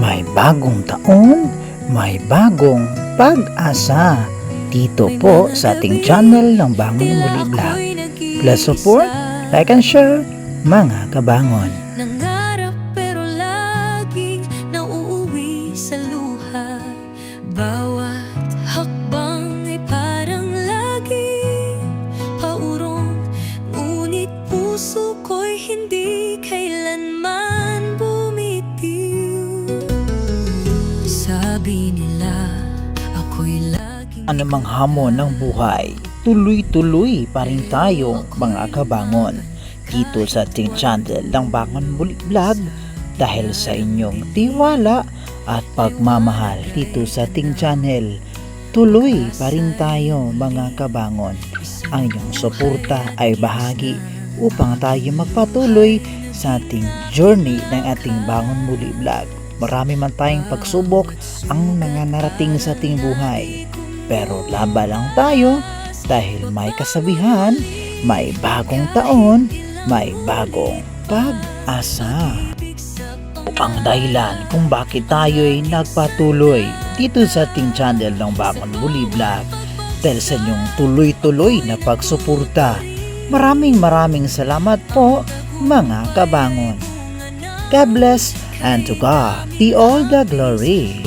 May bagong taon, may bagong pag-asa. Dito po sa ating channel ng Bangon Muli Vlog. Please support, like and share, mga kabangon. Nangarap pero laging nauuwi sa luha. Bawat hakbang ay parang laging paurong. Ngunit puso ko'y hindi kailanman bumitiw. Sabi nila ako'y laging Anumang hamon ng buhay, tuloy-tuloy pa rin tayo mga kabangon. Dito sa ating channel ng Bangon Muli Vlog dahil sa inyong tiwala at pagmamahal dito sa ating channel. Tuloy pa rin tayo mga kabangon. Ang inyong suporta ay bahagi upang tayo magpatuloy sa ating journey ng ating Bangon Muli Vlog. Marami man tayong pagsubok ang nanganarating sa ating buhay. Pero laban lang tayo dahil may kasabihan, may bagong taon, may bagong pag-asa. Ang dahilan kung bakit tayo'y nagpatuloy dito sa ating channel ng Bangon Muli Vlog dahil sa inyong tuloy-tuloy na pagsuporta. Maraming salamat po mga kabangon. God bless and to God be all the glory.